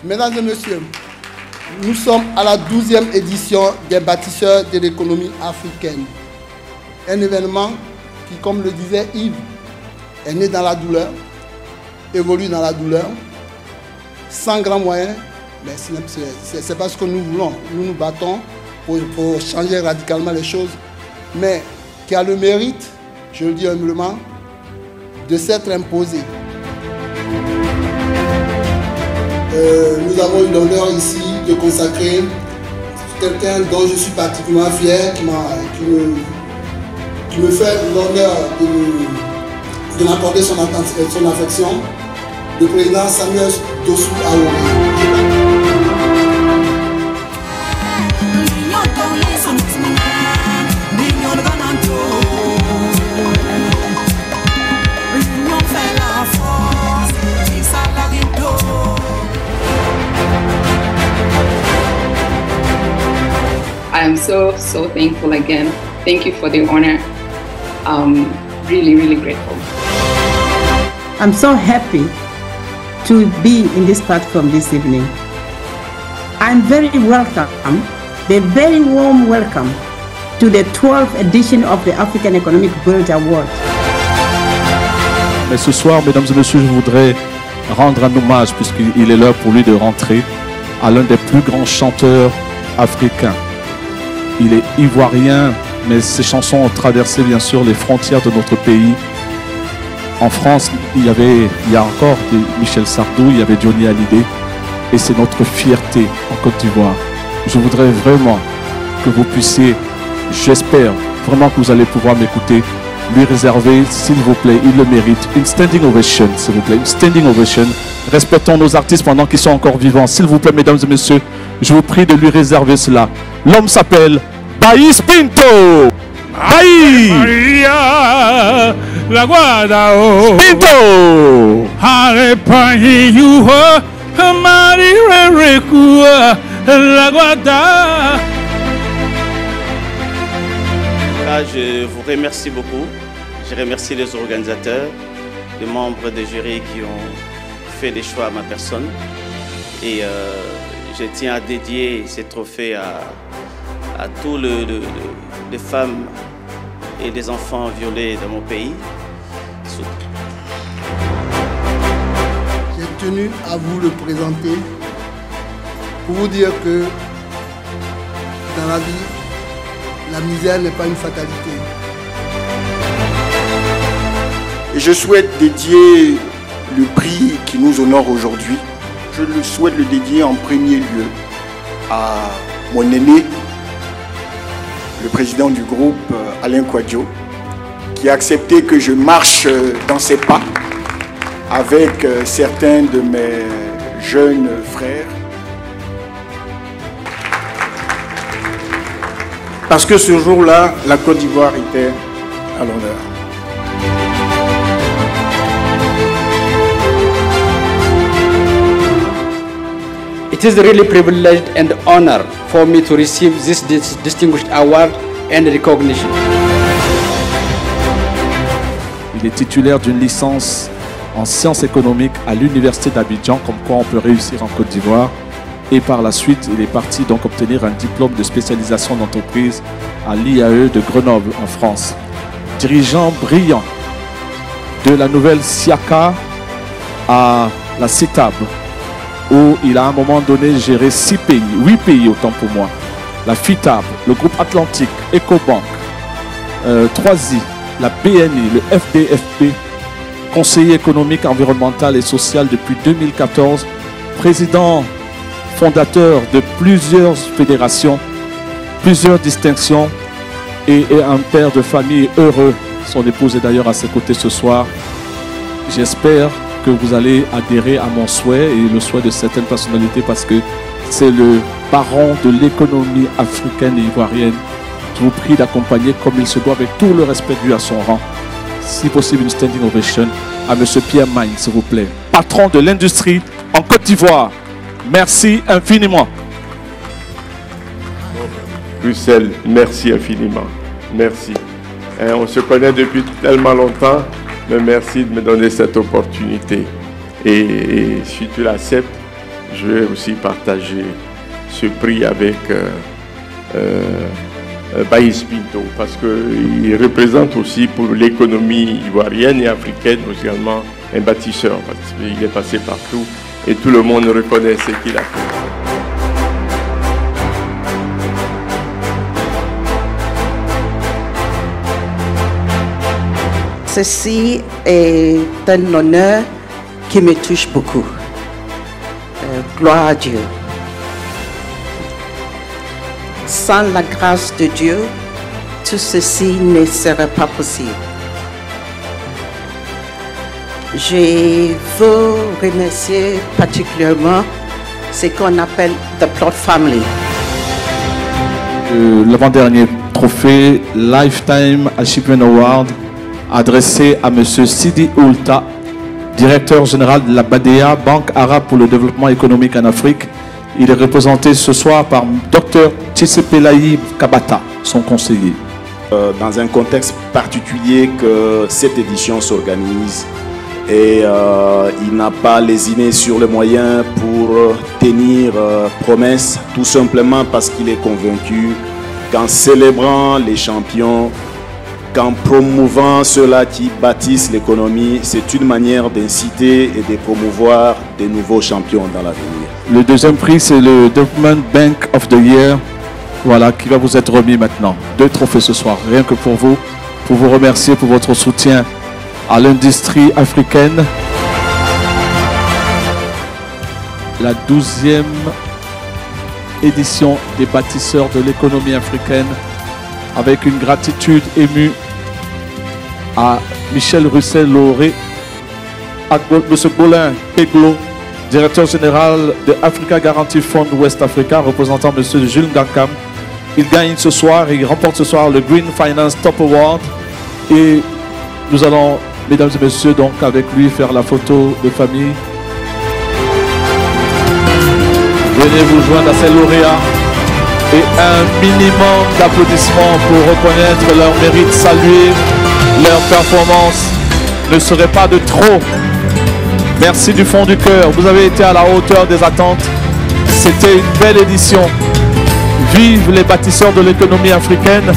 Mesdames et messieurs, nous sommes à la 12e édition des bâtisseurs de l'économie africaine. Un événement qui, comme le disait Yves, est né dans la douleur, évolue dans la douleur, sans grands moyens, mais ce n'est pas ce que nous voulons. Nous nous battons pour changer radicalement les choses, mais qui a le mérite, je le dis humblement, de s'être imposé. Nous avons eu l'honneur ici de consacrer quelqu'un dont je suis particulièrement fier, qui me fait l'honneur de m'accorder son affection, le président Samuel Dossou Ahoré. I am so thankful again. Thank you for the honor. Really, really grateful. I'm so happy to be in this platform this evening. I'm very welcome, the very warm welcome to the 12th edition of the African Economic World Award. Mais ce soir, mesdames et messieurs, je voudrais rendre un hommage, puisqu'il est l'heure pour lui de rentrer, à l'un des plus grands chanteurs africains. Il est ivoirien, mais ses chansons ont traversé bien sûr les frontières de notre pays. En France, il y a encore Michel Sardou, il y avait Johnny Hallyday, et c'est notre fierté en Côte d'Ivoire. Je voudrais vraiment que vous puissiez, j'espère vraiment que vous allez pouvoir m'écouter, lui réserver, s'il vous plaît, il le mérite, une standing ovation, s'il vous plaît, une standing ovation. Respectons nos artistes pendant qu'ils sont encore vivants. S'il vous plaît, mesdames et messieurs, je vous prie de lui réserver cela. L'homme s'appelle Baïs Pinto. Baïs Maria, la Guadao Pinto. La Guada. Je vous remercie beaucoup. Je remercie les organisateurs, les membres des jurys qui ont fait des choix à ma personne. Et je tiens à dédier ces trophées à tous les femmes et les enfants violés dans mon pays. J'ai tenu à vous le présenter pour vous dire que dans la vie, la misère n'est pas une fatalité. Et je souhaite dédier le prix qui nous honore aujourd'hui. Je souhaite le dédier en premier lieu à mon aîné, le président du groupe, Alain Kouadio, qui a accepté que je marche dans ses pas avec certains de mes jeunes frères. Parce que ce jour-là, la Côte d'Ivoire était à l'honneur. It is really a privilege and honor for me to receive this distinguished award and recognition. Il est titulaire d'une licence en sciences économiques à l'université d'Abidjan, comme quoi on peut réussir en Côte d'Ivoire. Et par la suite, il est parti donc obtenir un diplôme de spécialisation d'entreprise à l'IAE de Grenoble en France. Dirigeant brillant de la nouvelle SIACA à la CITAB, où il a à un moment donné géré 8 pays autant pour moi. La FITAB, le groupe Atlantique, Ecobank, 3I, la BNI, le FDFP, conseiller économique, environnemental et social depuis 2014, président fondateur de plusieurs fédérations, plusieurs distinctions et un père de famille heureux. Son épouse est d'ailleurs à ses côtés ce soir. J'espère que vous allez adhérer à mon souhait et le souhait de certaines personnalités parce que c'est le baron de l'économie africaine et ivoirienne. Je vous prie d'accompagner comme il se doit avec tout le respect dû à son rang. Si possible, une standing ovation à M. Pierre Magne, s'il vous plaît. Patron de l'industrie en Côte d'Ivoire. Merci infiniment. Bruxelles, merci infiniment. Merci. On se connaît depuis tellement longtemps, mais merci de me donner cette opportunité. Et si tu l'acceptes, je vais aussi partager ce prix avec Baïs Pinto, parce qu'il représente aussi pour l'économie ivoirienne et africaine également un bâtisseur, parce qu'il est passé partout et tout le monde reconnaît ce qu'il a fait. Ceci est un honneur qui me touche beaucoup. Gloire à Dieu. Sans la grâce de Dieu, tout ceci ne serait pas possible. Je veux remercier particulièrement ce qu'on appelle The Plot Family. L'avant-dernier trophée Lifetime Achievement Award adressé à M. Sidi Oulta, directeur général de la BADEA, Banque arabe pour le développement économique en Afrique. Il est représenté ce soir par Dr Tshisekedi Kabata, son conseiller. Dans un contexte particulier que cette édition s'organise et il n'a pas lésiné sur les moyens pour tenir promesse, tout simplement parce qu'il est convaincu qu'en célébrant les champions, qu'en promouvant ceux-là qui bâtissent l'économie, c'est une manière d'inciter et de promouvoir des nouveaux champions dans l'avenir. Le deuxième prix, c'est le Development Bank of the Year, voilà, qui va vous être remis maintenant. 2 trophées ce soir, rien que pour vous remercier pour votre soutien à l'industrie africaine. La 12e édition des bâtisseurs de l'économie africaine, avec une gratitude émue à Michel Russell-Lauré, à M. Bolin Peglo, directeur général de Africa Guarantee Fund West Africa, représentant M. Jules Ngankam. Il gagne ce soir et il remporte ce soir le Green Finance Top Award. Et nous allons, mesdames et messieurs, donc avec lui faire la photo de famille. Venez vous joindre à ces lauréats. Et un minimum d'applaudissements pour reconnaître leur mérite, saluer leur performance ne serait pas de trop. Merci du fond du cœur, vous avez été à la hauteur des attentes. C'était une belle édition. Vive les bâtisseurs de l'économie africaine.